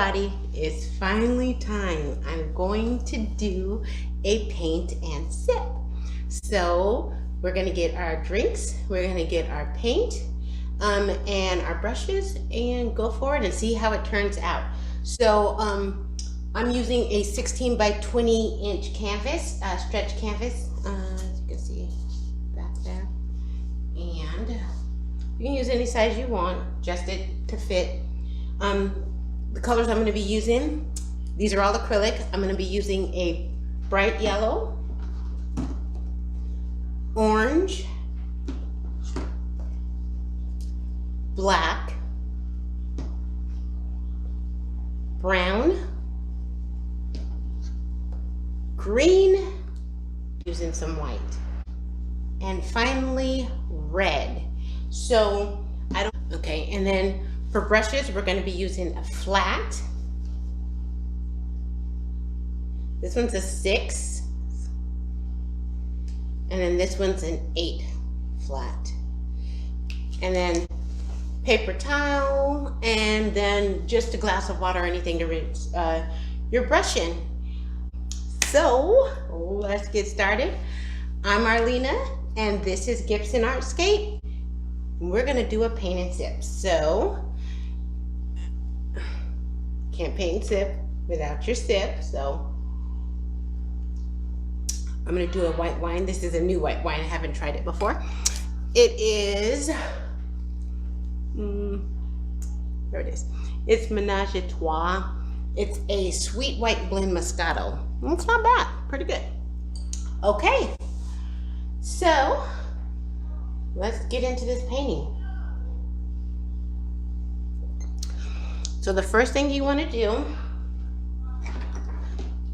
everybody, it's finally time. I'm going to do a paint and sip. So we're gonna get our drinks, we're gonna get our paint and our brushes and go forward and see how it turns out. So I'm using a 16 by 20 inch canvas, stretch canvas, as you can see back there. And you can use any size you want, adjust it to fit. The colors I'm going to be using, these are all acrylic. I'm going to be using a bright yellow, orange, black, brown, green, using some white, and finally red. So okay, and then for brushes, we're going to be using a flat. This one's a 6. And then this one's an 8 flat. And then paper towel, and then just a glass of water or anything to rinse your brush in. So let's get started. I'm Arlena, and this is Gibson Artscape. We're going to do a paint and sip. So can't paint and sip without your sip. So I'm going to do a white wine. This is a new white wine. I haven't tried it before. It is, there it is. It's Menage a Trois. It's a sweet white blend Moscato. It's not bad. Pretty good. Okay. So let's get into this painting. So the first thing you want to do,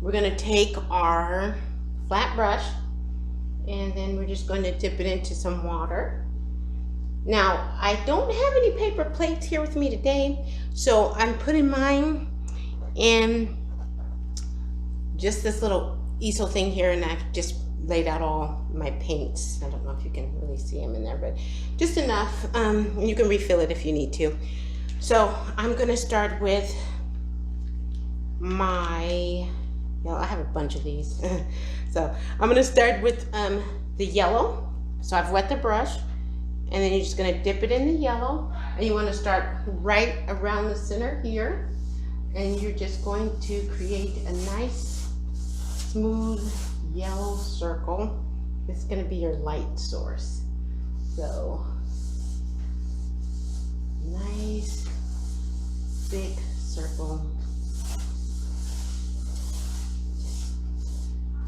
we're going to take our flat brush and then we're just going to dip it into some water. Now, I don't have any paper plates here with me today, so I'm putting mine in just this little easel thing here, and I've just laid out all my paints. I don't know if you can really see them in there, but just enough. You can refill it if you need to. So I'm gonna start with my, I have a bunch of these. So I'm gonna start with the yellow. So I've wet the brush, and then you're just gonna dip it in the yellow, and you wanna start right around the center here, and you're just going to create a nice, smooth yellow circle. This is gonna be your light source. So nice big circle.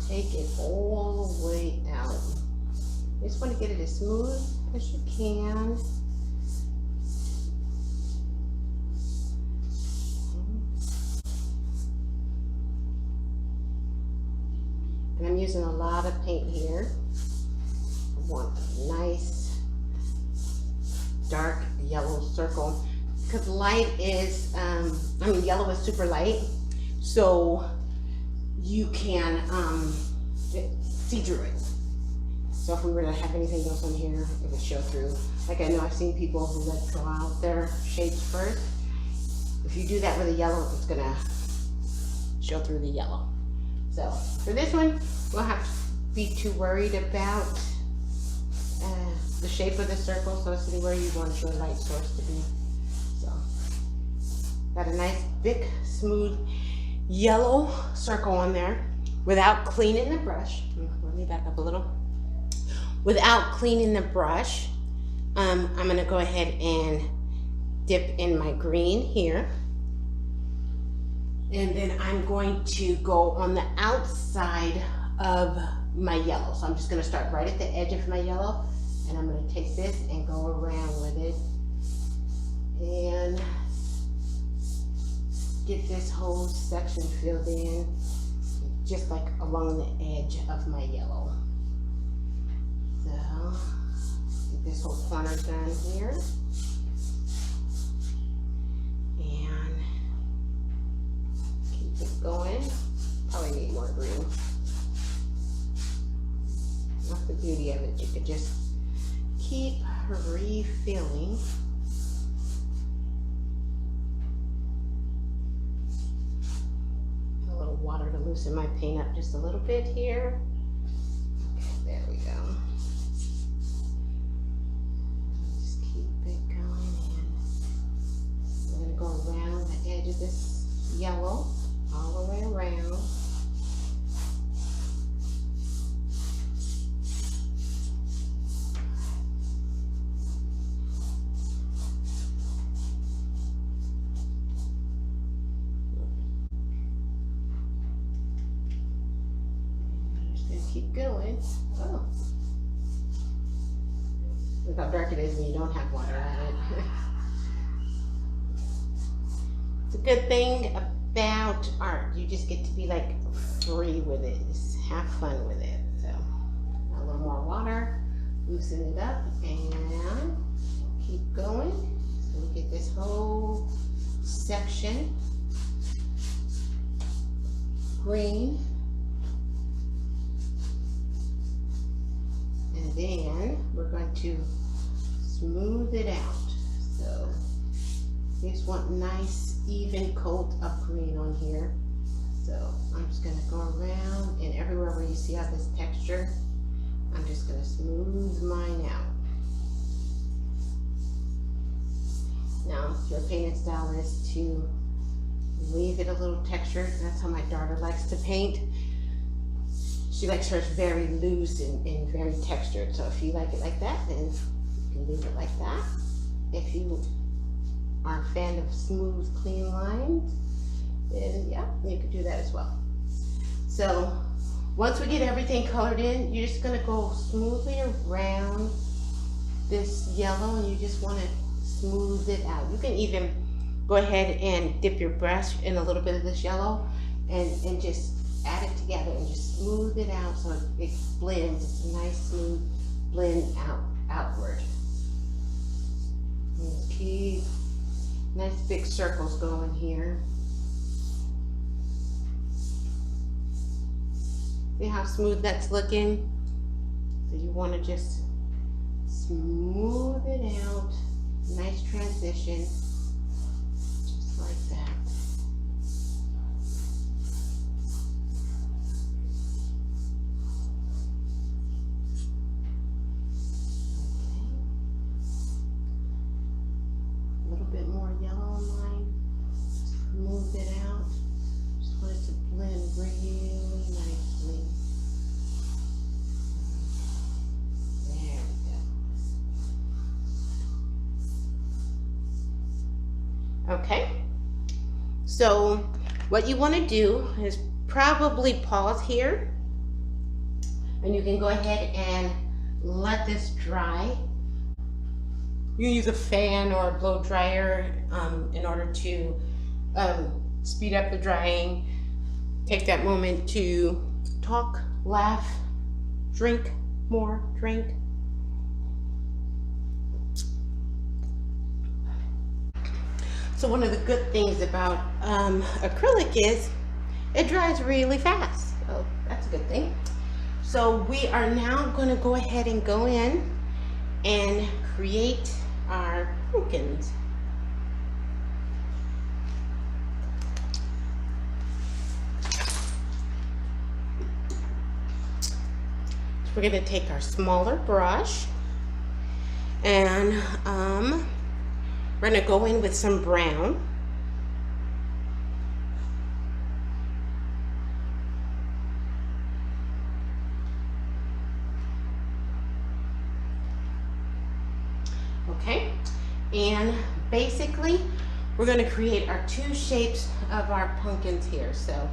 Take it all the way out. You just want to get it as smooth as you can. And I'm using a lot of paint here. I want a nice dark yellow circle, because light is, yellow is super light, so you can see through it. So if we were to have anything else on here, it would show through. Like, I know I've seen people who let draw out their shades first. If you do that with a yellow, it's gonna show through the yellow. So for this one, we'll have to be too worried about the shape of the circle, so it's where you want your light source to be. So got a nice big smooth yellow circle on there without cleaning the brush. Let me back up a little. Without cleaning the brush, I'm gonna go ahead and dip in my green here. And then I'm going to go on the outside of my yellow. So I'm just gonna start right at the edge of my yellow, and I'm gonna take this and go around with it and get this whole section filled in, just like along the edge of my yellow. So get this whole corner done here. And keep it going. Probably need more green. That's the beauty of it. You could just keep refilling. loosen my paint up just a little bit here. Okay, there we go. Just keep it going in. We're going to go around the edge of this yellow all the way around. Keep going. Oh, look how dark it is when you don't have water on it. It's a good thing about art. You just get to be like free with it. Just have fun with it. So a little more water, loosen it up, and keep going. So we get this whole section green. And then we're going to smooth it out. So you just want nice even coat of green on here. So I'm just going to go around, and everywhere where you see all this texture, I'm just going to smooth mine out. Now your painting style is to leave it a little textured. That's how my daughter likes to paint. She likes hers very loose and very textured. So if you like it like that, then you can leave it like that. If you are a fan of smooth, clean lines, then yeah, you could do that as well. So once we get everything colored in, you're just gonna go smoothly around this yellow, and you just wanna smooth it out. You can even go ahead and dip your brush in a little bit of this yellow and just add it together and just smooth it out so it blends. It's a nice smooth blend outward. And keep nice big circles going here. See how smooth that's looking? So you want to just smooth it out. Nice transition, just like that. Okay, so what you want to do is probably pause here, and you can go ahead and let this dry. You use a fan or a blow dryer in order to speed up the drying. Take that moment to talk, laugh, drink more, drink. So one of the good things about acrylic is it dries really fast. So that's a good thing. So we are now going to go ahead and go in and create our pumpkins. So we're going to take our smaller brush, and we're going to go in with some brown. Okay, and basically we're going to create our two shapes of our pumpkins here. So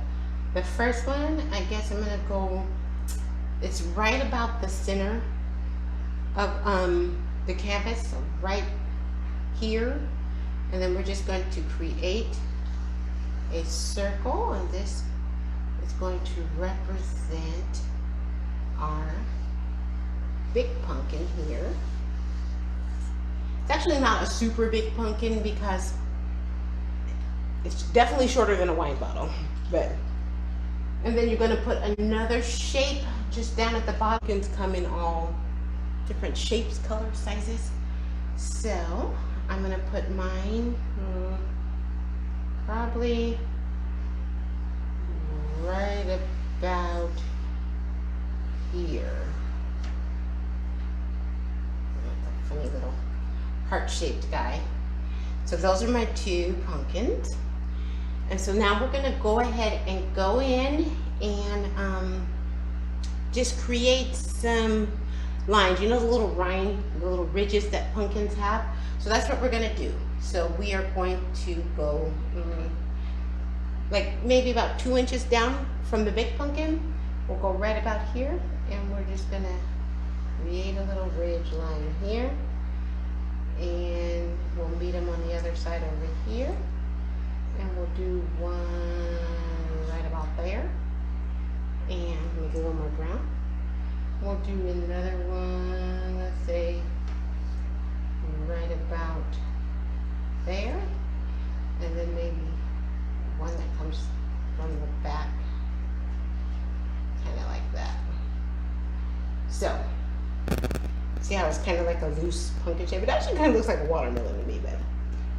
the first one, I guess I'm going to go, it's right about the center of the canvas, so right here, and then we're just going to create a circle, and this is going to represent our big pumpkin here. It's actually not a super big pumpkin because it's definitely shorter than a wine bottle, but, and then you're going to put another shape just down at the bottom. Pumpkins come in all different shapes, colors, sizes. So I'm going to put mine probably right about here. That's a funny little heart-shaped guy. So those are my two pumpkins. And so now we're gonna go ahead and go in and just create some lines. You know the little the little ridges that pumpkins have? So that's what we're gonna do. So we are going to go like maybe about 2 inches down from the big pumpkin. We'll go right about here, and we're just gonna create a little ridge line here. And we'll meet them on the other side over here. And we'll do one right about there. And we'll do one more brown. We'll do another one, let's say, right about there. And then maybe one that comes from the back, kind of like that. So, see how it's kind of like a loose pumpkin shape? It actually kind of looks like a watermelon to me, but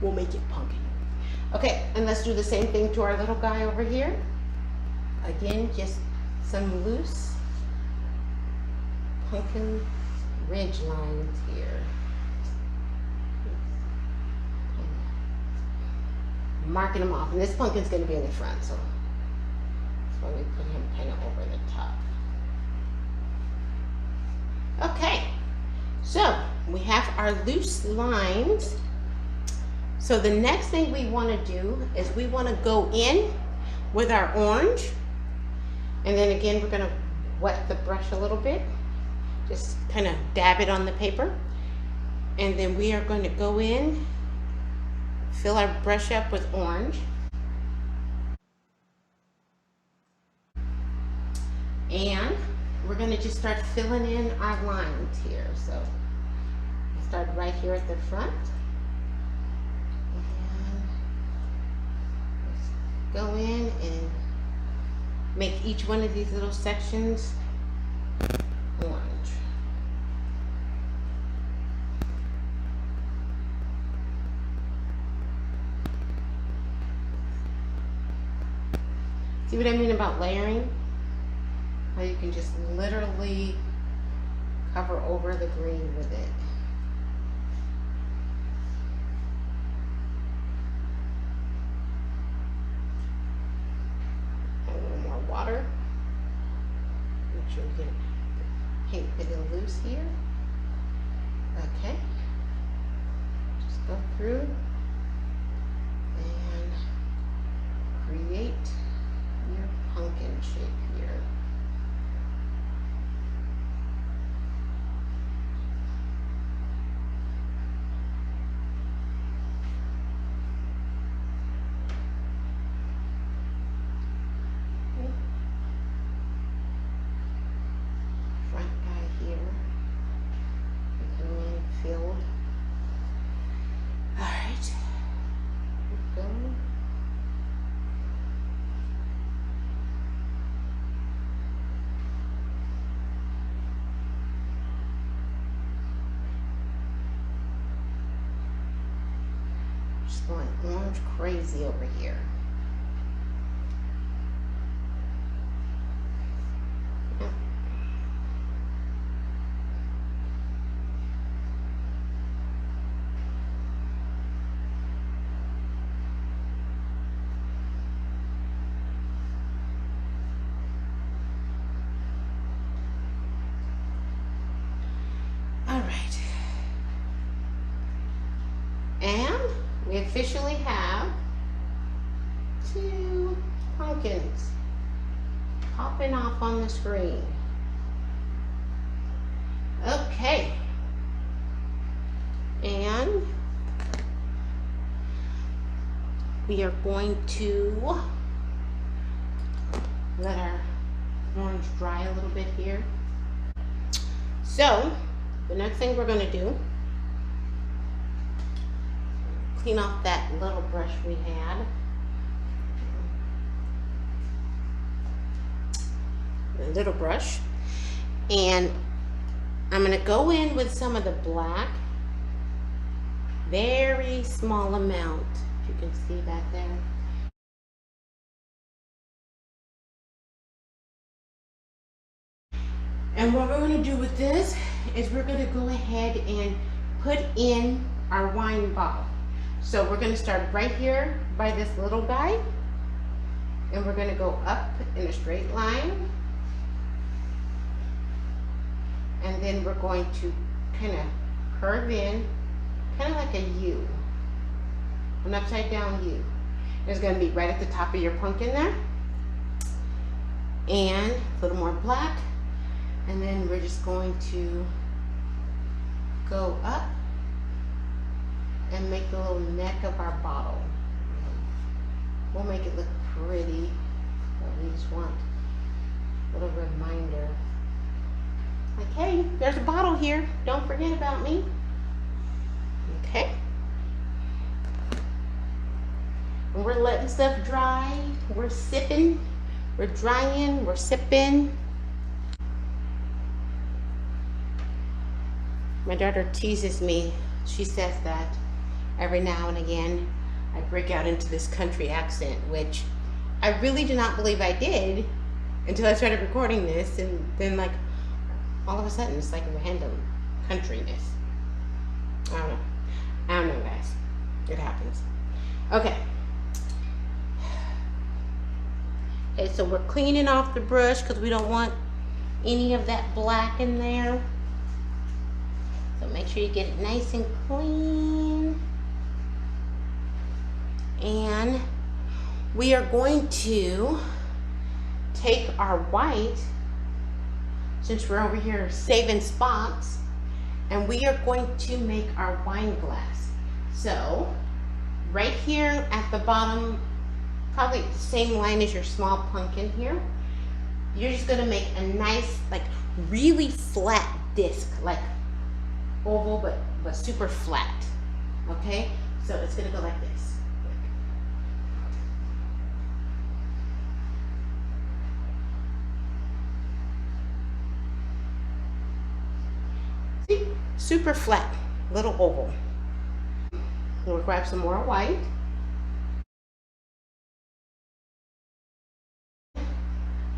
we'll make it pumpkin. Okay, and let's do the same thing to our little guy over here. Again, just some loose pumpkin ridge lines here. Marking them off, and this pumpkin's going to be in the front, so that's why we put him kind of over the top. Okay, so we have our loose lines. So the next thing we want to do is we want to go in with our orange, and then again we're going to wet the brush a little bit, just kind of dab it on the paper, and then we are going to go in, fill our brush up with orange, and we're going to just start filling in our lines here. So we'll start right here at the front. Go in and make each one of these little sections orange. See what I mean about layering? How you can just literally cover over the green with it. Water. Make sure we get paint a little loose here. Okay. Just go through and create your pumpkin shape here. Going orange crazy over here. Yeah. All right. And we officially have 2 pumpkins popping off on the screen. Okay. And we are going to let our orange dry a little bit here. So the next thing we're going to do, clean off that little brush we had. The little brush. And I'm going to go in with some of the black. Very small amount. If you can see that there. And what we're going to do with this is we're going to go ahead and put in our wine bottle. So we're going to start right here by this little guy, and we're going to go up in a straight line, and then we're going to kind of curve in, kind of like a U, an upside down U. It's going to be right at the top of your pumpkin there, and a little more black, and then we're just going to go up and make the little neck of our bottle. We'll make it look pretty, but we just want a little reminder. Like, hey, there's a bottle here. Don't forget about me. Okay. And we're letting stuff dry. We're sipping. We're drying. We're sipping. My daughter teases me. She says that every now and again I break out into this country accent, which I really do not believe I did until I started recording this, and then like all of a sudden it's like random countryness. I don't know guys. It happens. Okay. Okay, so we're cleaning off the brush because we don't want any of that black in there. So make sure you get it nice and clean. And we are going to take our white, since we're over here saving spots, and we are going to make our wine glass. So right here at the bottom, probably the same line as your small pumpkin here, you're just gonna make a nice, like really flat disc, like oval, but super flat. Okay, so it's gonna go like this. See, super flat, little oval. We'll grab some more white.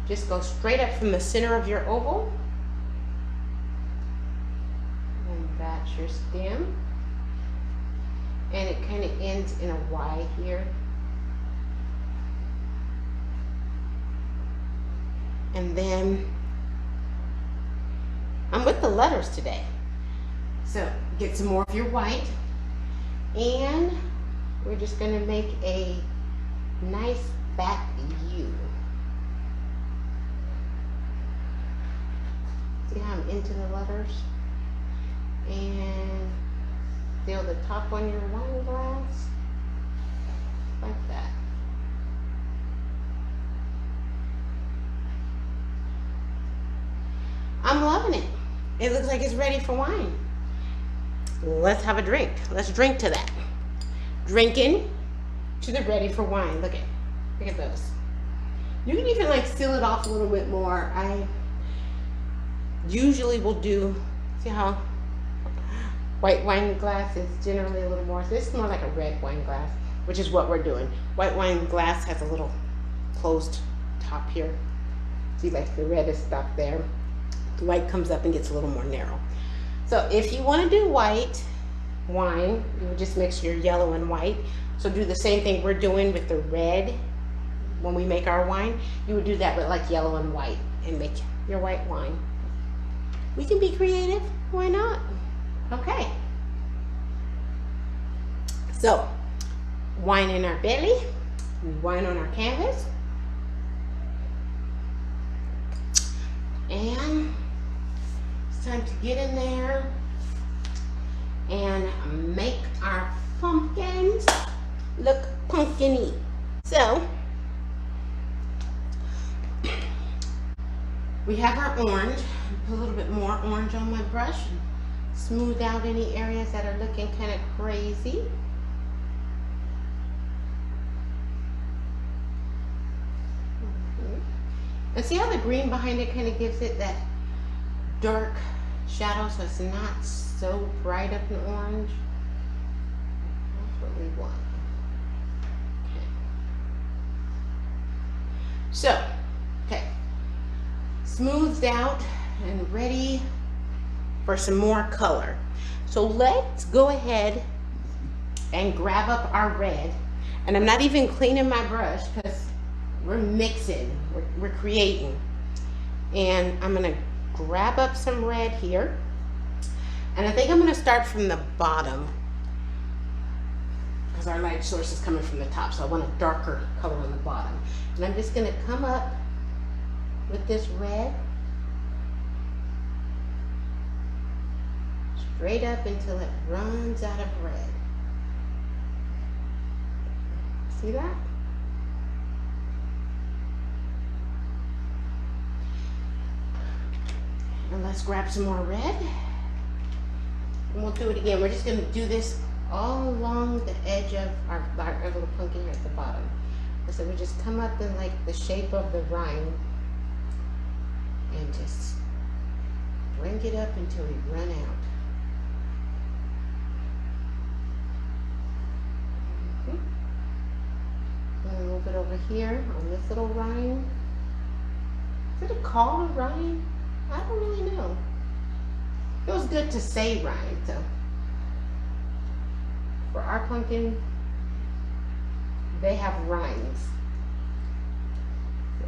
Just go straight up from the center of your oval. And that's your stem. And it kind of ends in a Y here. And then I'm with the letters today. So get some more of your white. And we're just going to make a nice fat U. See how I'm into the letters? And fill the top on your wine glass like that. I'm loving it. It looks like it's ready for wine. Let's have a drink. Let's drink to that. Drinking to the ready for wine. Look at those. You can even like seal it off a little bit more. I usually will do, see how white wine glass is generally a little more, this is more like a red wine glass, which is what we're doing. White wine glass has a little closed top here. See, like the red is stuck there. The white comes up and gets a little more narrow. So if you want to do white wine, you would just mix your yellow and white. So do the same thing we're doing with the red when we make our wine. You would do that with like yellow and white and make your white wine. We can be creative. Why not? Okay. So, wine in our belly, wine on our canvas, and it's time to get in there and make our pumpkins look pumpkin-y. So, we have our orange. Put a little bit more orange on my brush. Smooth out any areas that are looking kind of crazy. And see how the green behind it kind of gives it that dark shadow, so it's not so bright up in orange. That's what we want. Okay. So, okay. Smoothed out and ready for some more color. So let's go ahead and grab up our red. And I'm not even cleaning my brush because we're mixing, we're creating. And I'm gonna grab up some red here. And I think I'm gonna start from the bottom because our light source is coming from the top. So I want a darker color on the bottom. And I'm just gonna come up with this red straight up until it runs out of red. See that? And let's grab some more red. And we'll do it again. We're just going to do this all along the edge of our little pumpkin here at the bottom. So we just come up in like the shape of the rind and just bring it up until we run out. And a little bit over here on this little rind. Is it called a rind? I don't really know. It was good to say rind, so for our pumpkin, they have rinds. So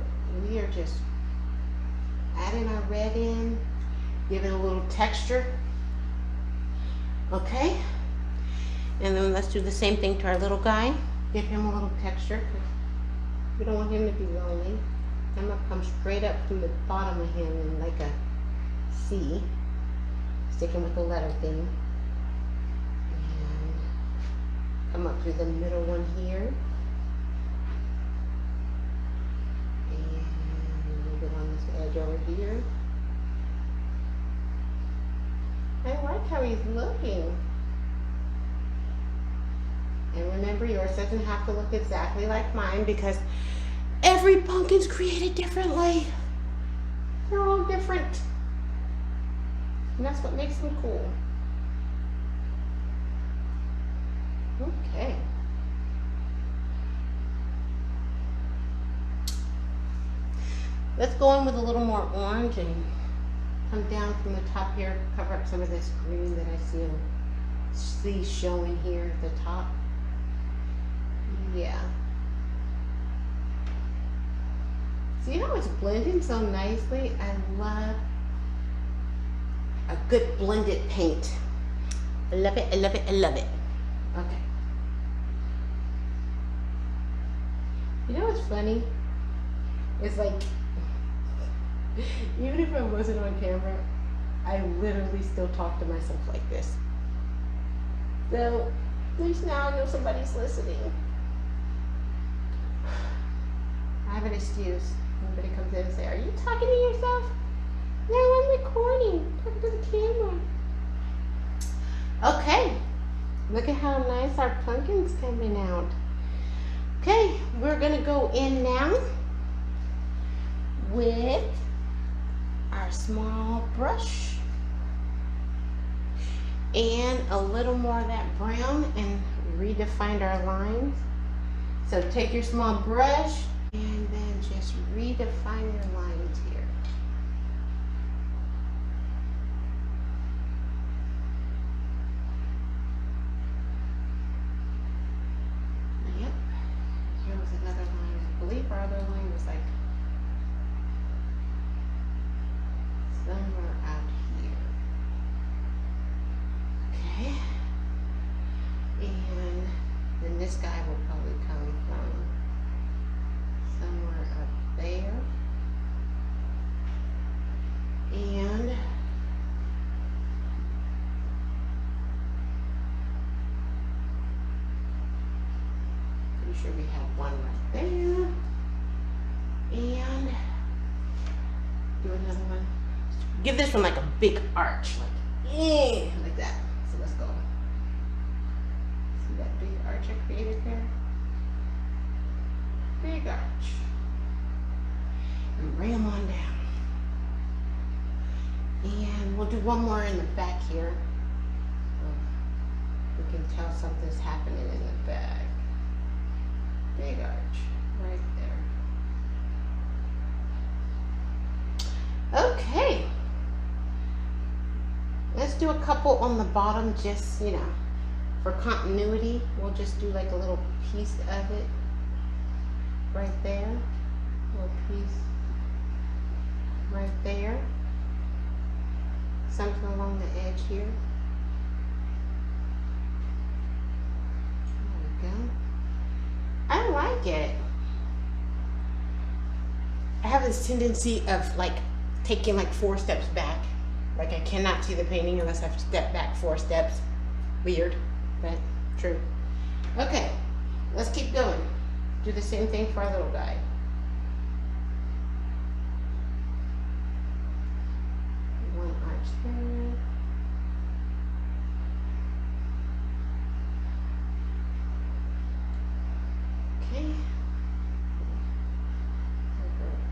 we are just adding our red in, give it a little texture. Okay, and then let's do the same thing to our little guy. Give him a little texture because we don't want him to be lonely. I'm gonna come straight up from the bottom of him in like a C, sticking with the letter thing, and come up through the middle one here, and a little bit on this edge over here. I like how he's looking. And remember, yours doesn't have to look exactly like mine because every pumpkin's created differently. They're all different. And that's what makes them cool. Okay. Let's go in with a little more orange and come down from the top here, cover up some of this green that I see showing here at the top. Yeah. See how it's blending so nicely? I love a good blended paint. I love it, I love it, I love it. Okay. You know what's funny? It's like, even if I wasn't on camera, I literally still talk to myself like this. So, at least now I know somebody's listening. I have an excuse. Somebody comes in and say, "Are you talking to yourself?" No, I'm recording. Talking to the camera. Okay. Look at how nice our pumpkin's coming out. Okay, we're gonna go in now with our small brush and a little more of that brown and redefine our lines. So take your small brush and then just redefine your lines here. Yep, here was another line. I believe our other line was like somewhere out here. Okay, and then this guy will probably come from somewhere up there, and pretty sure we have one right there, and do another one. Give this one like a big arch, like that. So let's go. See that big arch I created there? Big arch. And bring them on down. And we'll do one more in the back here. We can tell something's happening in the back. Big arch right there. Okay. let's do a couple on the bottom, just, you know, for continuity. We'll just do like a little piece of it right there. A little piece right there. Something along the edge here. There we go. I like it. I have this tendency of like taking like 4 steps back. Like I cannot see the painting unless I've stepped back 4 steps. Weird, but true. Okay, let's keep going. Do the same thing for our little guy. One arch there. Okay.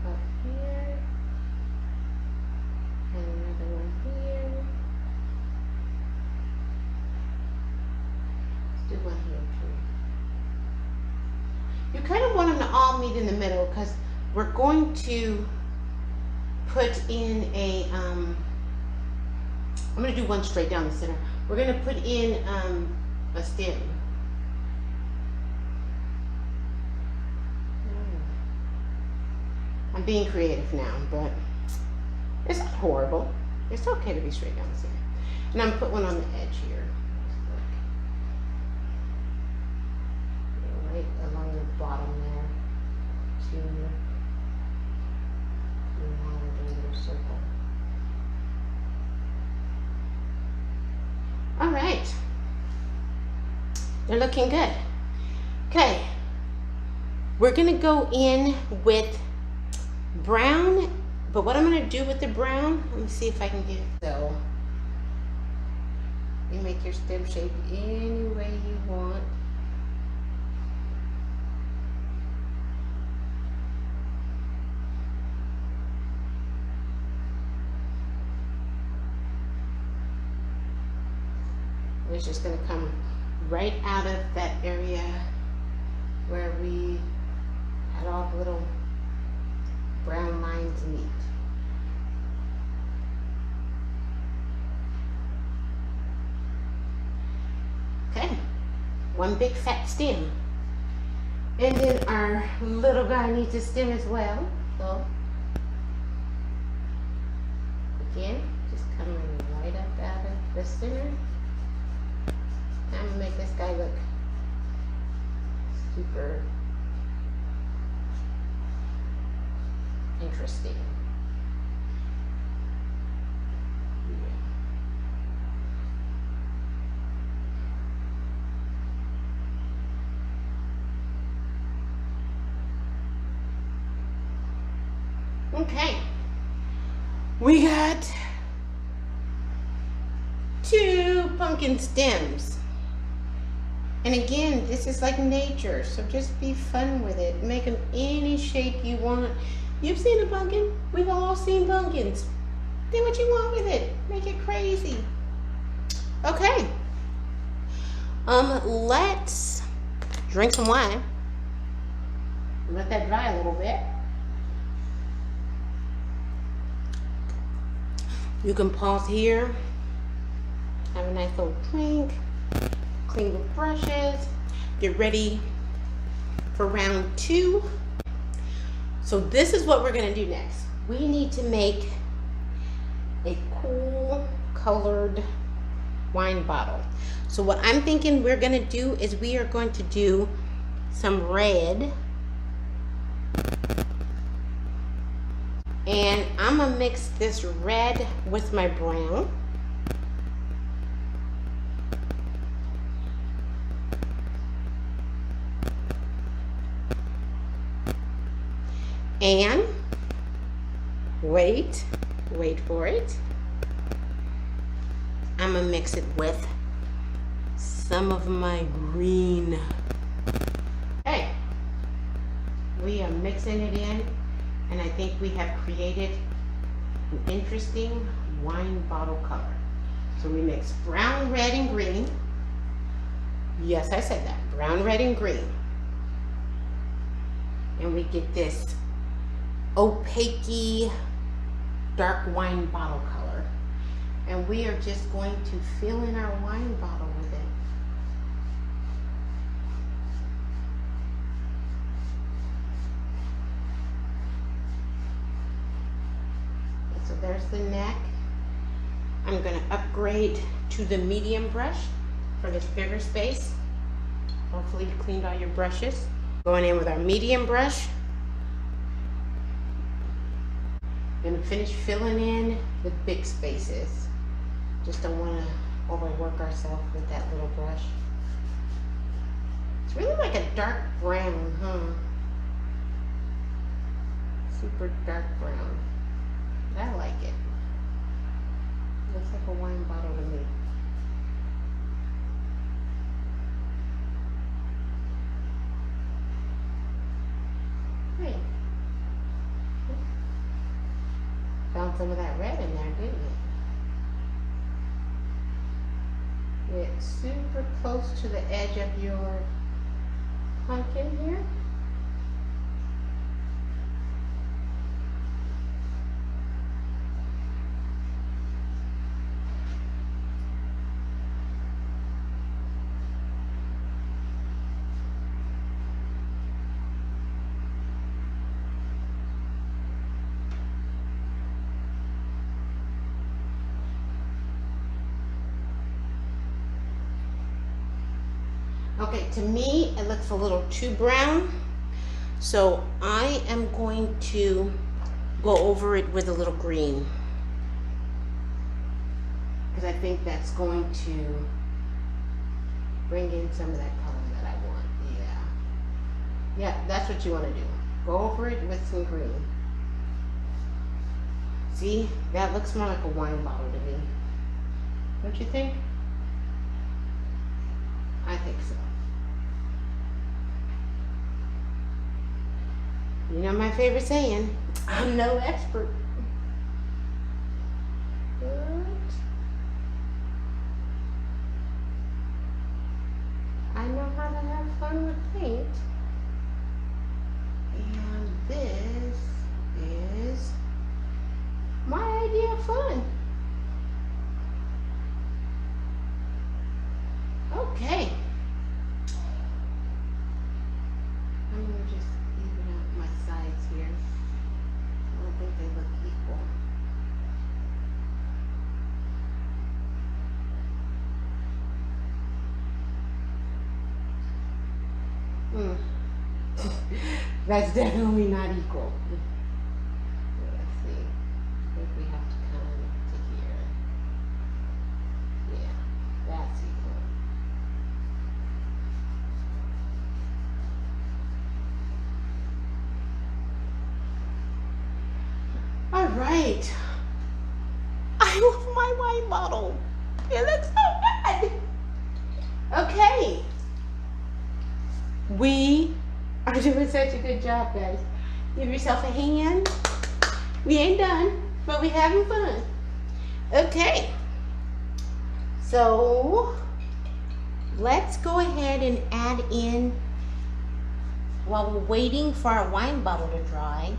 Up here. And another one here. Let's do one here too. You kind of want them to all meet in the middle because we're going to put in a, I'm going to do one straight down the center. We're going to put in a stem. I'm being creative now, but it's not horrible. It's okay to be straight down the center. And I'm going to put one on the edge here. Right along the bottom there. To a little circle. All right. They're looking good. Okay. We're going to go in with brown, but what I'm going to do with the brown, let me see if I can get it. So you make your stem shape any way you want. And it's just going to come right out of that area where we had all the little brown lines meet. Okay, one big fat stem. And then our little guy needs a stem as well. So, again, just coming right up out of the center. I'm gonna make this guy look super interesting. Yeah. Okay. We got 2 pumpkin stems. And again, this is like nature, so just be fun with it. Make them any shape you want. You've seen a pumpkin. We've all seen pumpkins. Do what you want with it. Make it crazy. Okay. Let's drink some wine. Let that dry a little bit. You can pause here. Have a nice little drink. Clean with brushes. Get ready for round 2. So this is what we're going to do next. We need to make a cool colored wine bottle. So what I'm thinking we're going to do is we are going to do some red. And I'm going to mix this red with my brown. And wait for it. I'm gonna mix it with some of my green. Okay, we are mixing it in, and I think we have created an interesting wine bottle color. So we mix brown, red, and green. Yes, I said that, brown, red, and green. And we get this opaque dark wine bottle color. And And we are just going to fill in our wine bottle with it. So there's the neck. I'm going to upgrade to the medium brush for this bigger space. Hopefully you cleaned all your brushes. Going in with our medium brush. Gonna finish filling in the big spaces. Just don't want to overwork ourselves with that little brush. It's really like a dark brown, huh? Super dark brown. I like it. Looks like a wine bottle to me. Hey. Found some of that red in there, didn't it? Get super close to the edge of your pumpkin here. Okay, to me, it looks a little too brown. So I am going to go over it with a little green. Because I think that's going to bring in some of that color that I want. Yeah. Yeah, that's what you want to do. Go over it with some green. See, that looks more like a wine bottle to me. Don't you think? I think so. You know my favorite saying, I'm no expert. But I know how to have fun with paint. And this is my idea of fun. Okay. I'm going to just even out my sides here. I don't think they look equal. That's definitely not equal. Let's see. I think we have to come to here. Yeah, that's equal. All right. I love my wine bottle. It looks so good. Okay. We are doing such a good job, guys. Give yourself a hand. We ain't done, but we're having fun. Okay. So let's go ahead and add in, while we're waiting for our wine bottle to dry,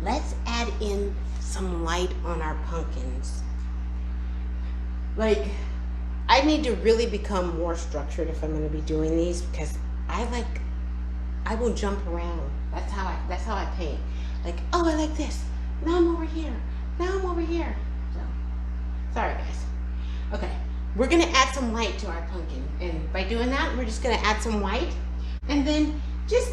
let's add in some light on our pumpkins. Like, I need to really become more structured if I'm going to be doing these, because I will jump around. That's how I paint. Like, oh, I like this. Now I'm over here. Now I'm over here. So, sorry guys. Okay, we're gonna add some light to our pumpkin, and by doing that, we're just gonna add some white, and then just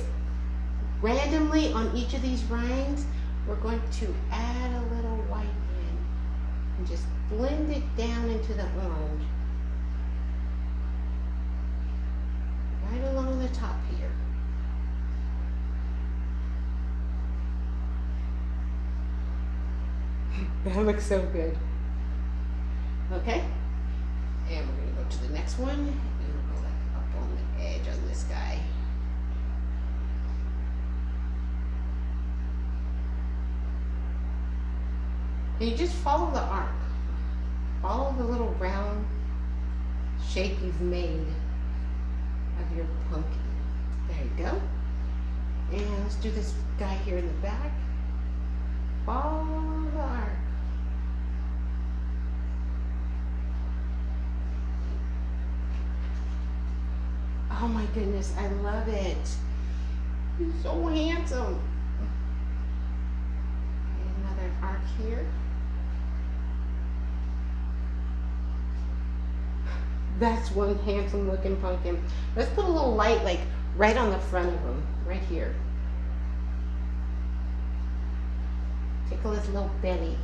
randomly on each of these rinds, we're going to add a little white in, and just blend it down into the orange, right along the top here. That looks so good. Okay, and we're gonna go to the next one, and we'll go like up on the edge on this guy. And you just follow the arc. Follow the little round shape you've made of your pumpkin. There you go. And let's do this guy here in the back. Follow the arc. Oh my goodness, I love it. He's so handsome. Another arc here. That's one handsome looking pumpkin. Let's put a little light like right on the front of him, right here. Tickle his little belly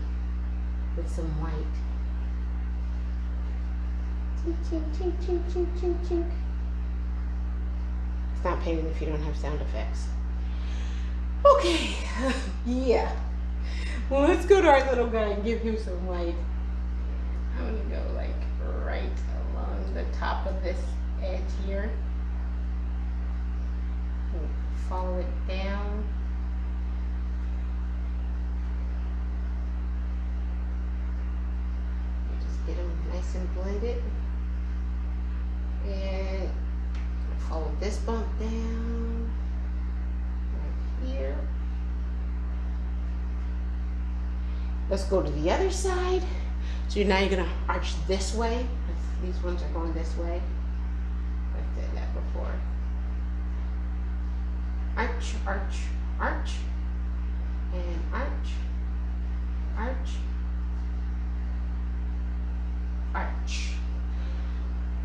with some white. Chink, chink, chink, chink, chink, chink, chink. It's not painting if you don't have sound effects. Okay, yeah. Well, let's go to our little guy and give him some white. I'm gonna go like right along the top of this edge here. Follow it down. Just get them nice and blended. And follow this bump down right here. Let's go to the other side. So now you're gonna arch this way. These ones are going this way. I did that before. Arch, arch, arch, and arch, arch, arch.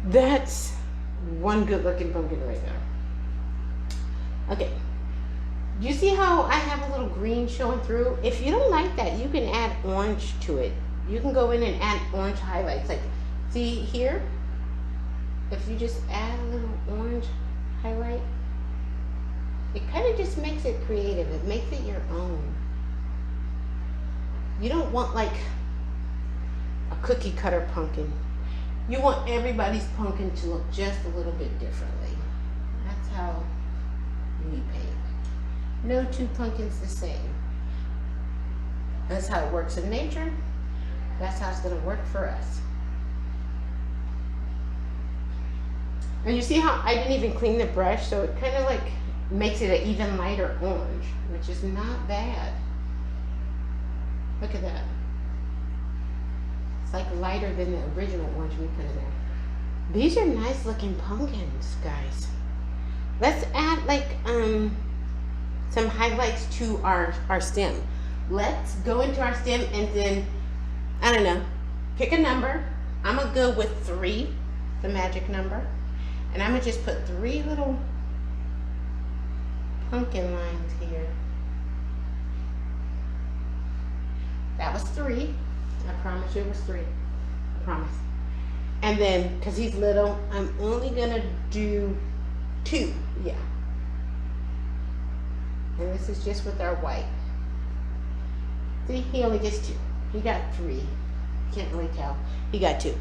That's one good looking pumpkin right there. Okay. Do you see how I have a little green showing through? If you don't like that, you can add orange to it. You can go in and add orange highlights. Like, see here? If you just add a little orange highlight, it kind of just makes it creative. It makes it your own. You don't want like a cookie cutter pumpkin. You want everybody's pumpkin to look just a little bit differently. That's how we paint. No two pumpkins the same. That's how it works in nature. That's how it's going to work for us. And you see how I didn't even clean the brush, so it kind of like makes it an even lighter orange, which is not bad. Look at that. It's like lighter than the original orange we put in there. These are nice looking pumpkins, guys. Let's add like some highlights to our stem. Let's go into our stem and then, I don't know, pick a number. I'm gonna go with 3, the magic number. And I'm gonna just put 3 little pumpkin lines here. That was 3. I promise you it was 3. I promise. And then, because he's little, I'm only gonna do 2. Yeah. And this is just with our white. See, he only gets 2. He got 3. Can't really tell. He got 2.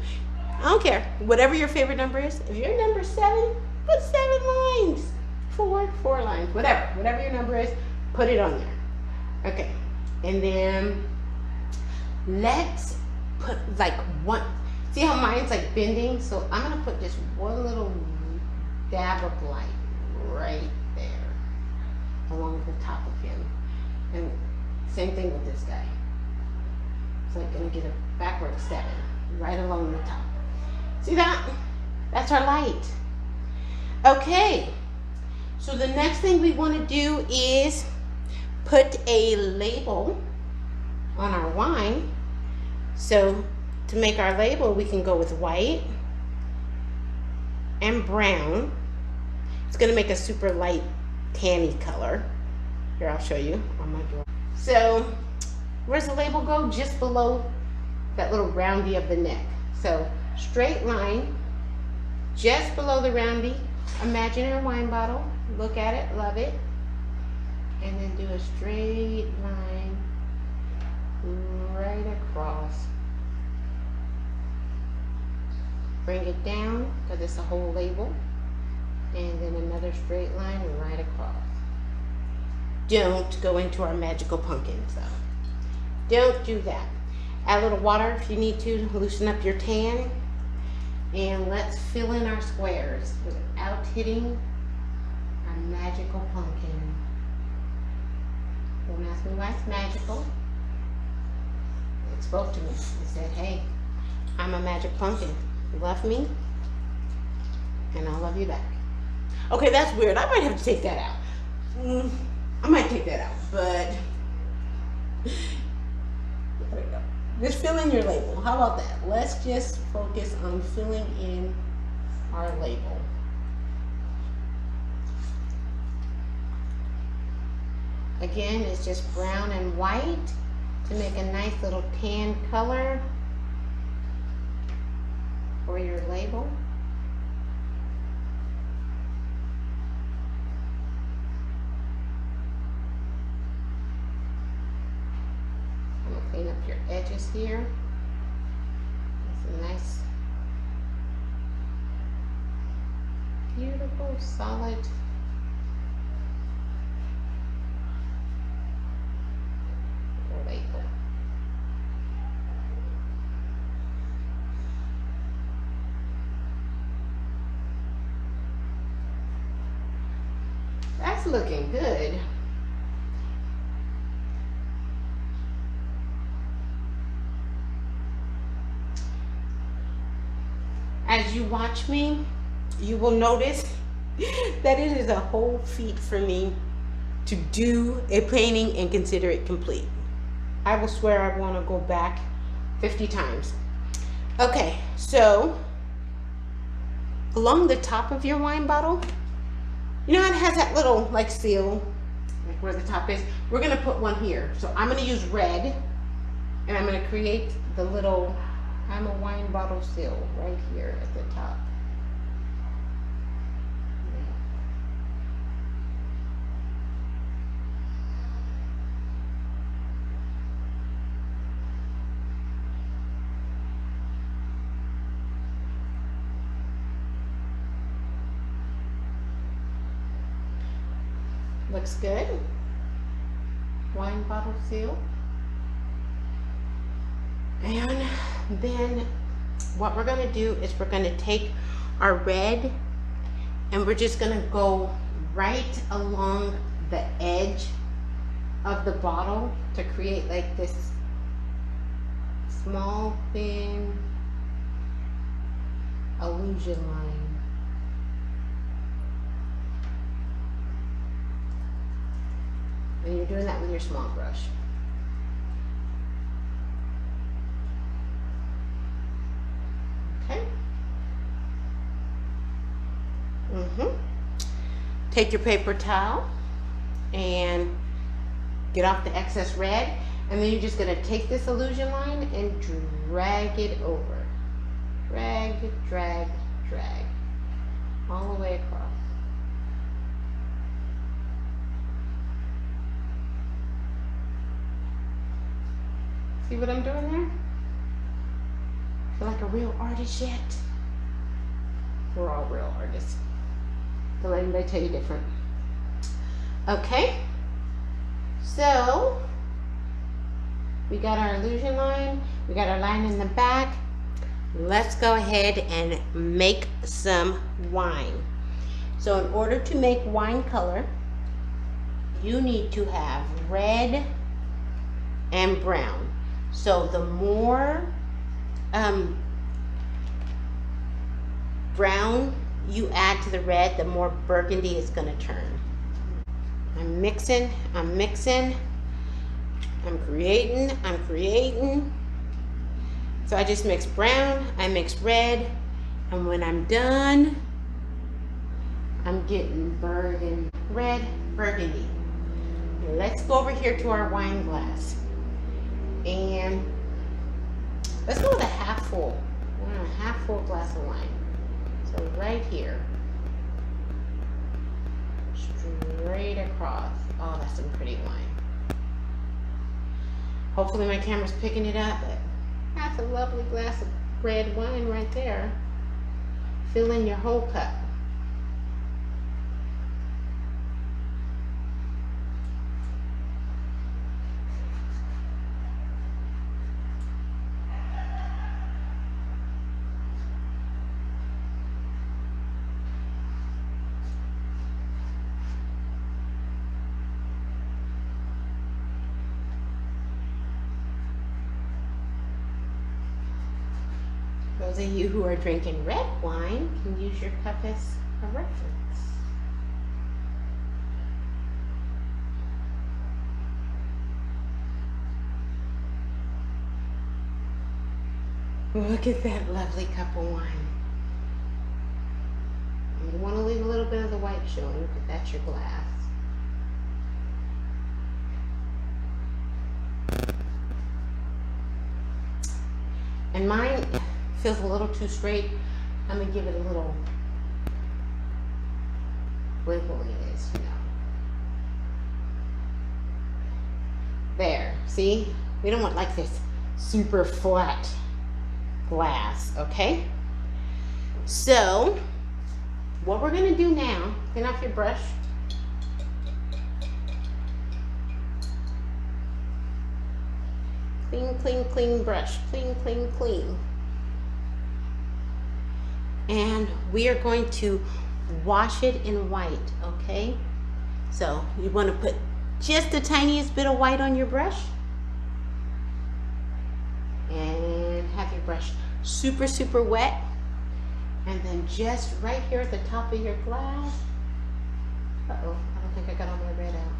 I don't care. Whatever your favorite number is. If you're number 7, put 7 lines. 4 lines. Whatever your number is, put it on there. Okay. And then let's put like one. See how mine's like bending? So I'm gonna put just one little dab of light right there along the top of him. And same thing with this guy. It's like gonna get a backward 7 right along the top. See that? That's our light. Okay. So the next thing we want to do is put a label on our wine. So to make our label, we can go with white and brown. It's going to make a super light tanny color. Here, I'll show you on my drawer. So where's the label go? Just below that little roundy of the neck. So straight line, just below the roundy, imaginary wine bottle. Look at it, love it. And then do a straight line right across. Bring it down, because it's a whole label. And then another straight line right across. Don't go into our magical pumpkins though. Don't do that. Add a little water if you need to loosen up your tan. And let's fill in our squares without hitting our magical pumpkin. Don't ask me why it's magical. It spoke to me. It said, hey, I'm a magic pumpkin. You love me, and I'll love you back. Okay, that's weird. I might have to take that out. I might take that out, but there we go. Just fill in your label. How about that? Let's just focus on filling in our label. Again, it's just brown and white to make a nice little tan color for your label. I'm going to clean up your edges here. It's a nice, beautiful, solid label. That's looking good. As you watch me, you will notice that it is a whole feat for me to do a painting and consider it complete. I will swear I want to go back 50 times. Okay, so along the top of your wine bottle, you know, it has that little like seal, like where the top is. We're gonna put one here. So I'm gonna use red, and I'm gonna create the little "I'm a wine bottle" seal right here at the top. Looks good. Wine bottle seal. And then what we're going to do is we're going to take our red and we're just going to go right along the edge of the bottle to create like this small thin illusion line. And you're doing that with your small brush. Okay. Take your paper towel and get off the excess red, and then you're just going to take this illusion line and drag it over. Drag, drag, drag. All the way across. See what I'm doing there? Feel like a real artist yet? We're all real artists. Don't let anybody tell you different. Okay. So, we got our illusion line. We got our line in the back. Let's go ahead and make some wine. So in order to make wine color, you need to have red and brown. So the more brown you add to the red, the more burgundy it's going to turn. I'm mixing, I'm creating. So I just mix brown, I mix red, and when I'm done, I'm getting red burgundy. Let's go over here to our wine glass. And let's go with a half full. I want a half full glass of wine. So right here, straight across. Oh, that's some pretty wine. Hopefully my camera's picking it up, but that's a lovely glass of red wine right there. Fill in your whole cup. Those of you who are drinking red wine can use your cup as a reference. Look at that lovely cup of wine. You want to leave a little bit of the white showing, but that's your glass. And mine feels a little too straight. I'm going to give it a little wiggliness, you know. There, see? We don't want like this super flat glass, okay? So, what we're gonna do now, clean off your brush. Clean, clean, clean brush. Clean, clean, clean. And we are going to wash it in white, okay? So, you wanna put just the tiniest bit of white on your brush. And have your brush super, super wet. And then just right here at the top of your glass. Uh-oh, I don't think I got all my red out.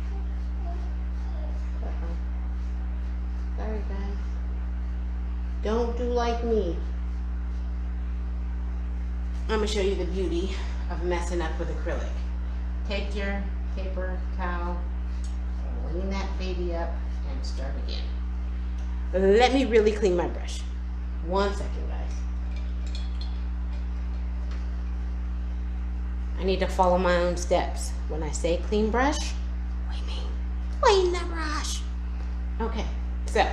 Uh-oh. Sorry, guys. Don't do like me. I'm gonna show you the beauty of messing up with acrylic. Take your paper towel, clean that baby up, and start again. Let me really clean my brush. 1 second, guys. I need to follow my own steps. When I say clean brush, what do you mean? Clean the brush. Okay, so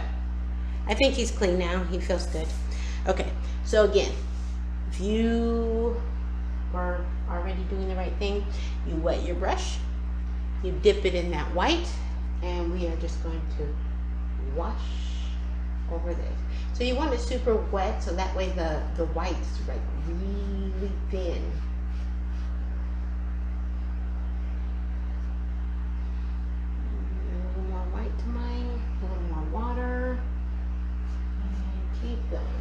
I think he's clean now. He feels good. Okay, so again, if you are already doing the right thing, you wet your brush, you dip it in that white, and we are just going to wash over this. So you want it super wet, so that way the white is like really thin. A little more white to mine, a little more water, and keep going.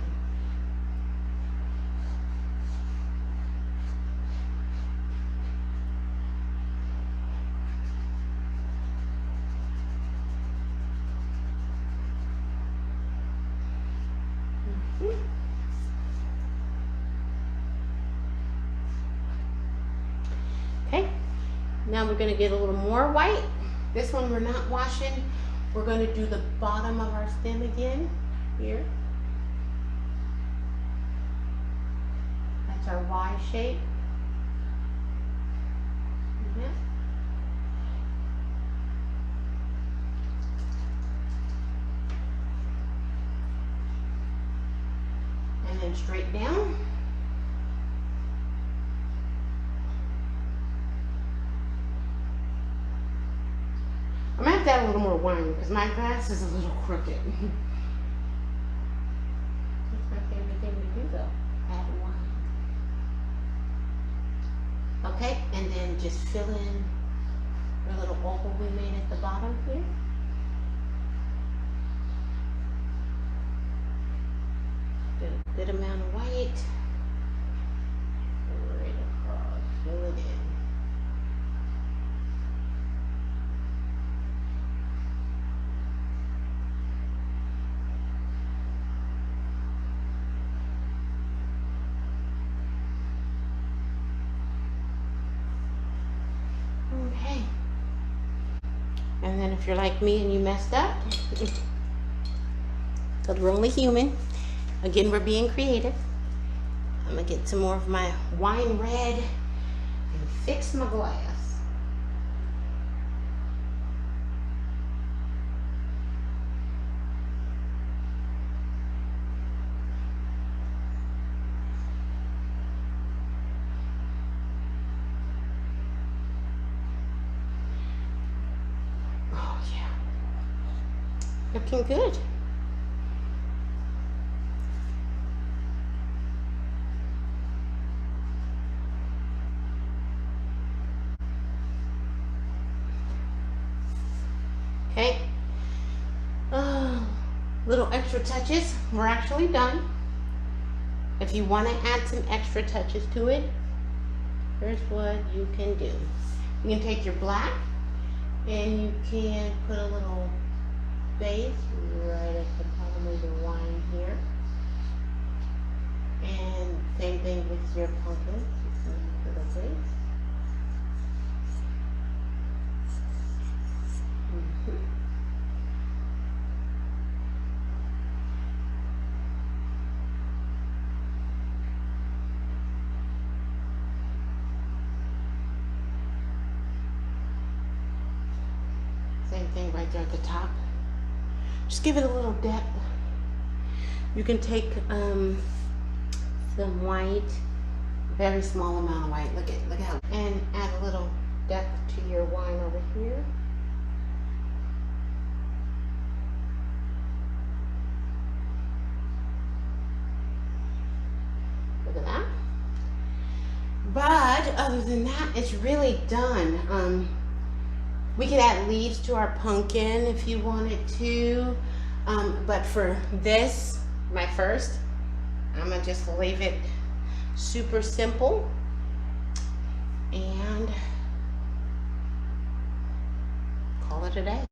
Okay, now we're going to get a little more white. This one we're not washing. We're going to do the bottom of our stem again here. That's our Y shape. And then straight down. I'm gonna have to add a little more wine because my glass is a little crooked. That's my favorite thing to do though, add wine. Okay, and then just fill in the little oval we made at the bottom here. A good amount of white. Right across, fill it in. Okay. And then if you're like me and you messed up, because we're only human, again, we're being creative. I'm gonna get some more of my wine red and fix my glass. Oh yeah, looking good. Okay, little extra touches. We're actually done. If you want to add some extra touches to it, here's what you can do. You can take your black and you can put a little base right at the bottom of the wine here. Same thing with your pumpkin. Little things. Same thing right there at the top. Just give it a little depth. You can take some white, very small amount of white. Look at how, and add a little depth to your wine over here. Look at that. But other than that, it's really done. We could add leaves to our pumpkin if you wanted to. But for this, my first, I'm gonna just leave it super simple and call it a day.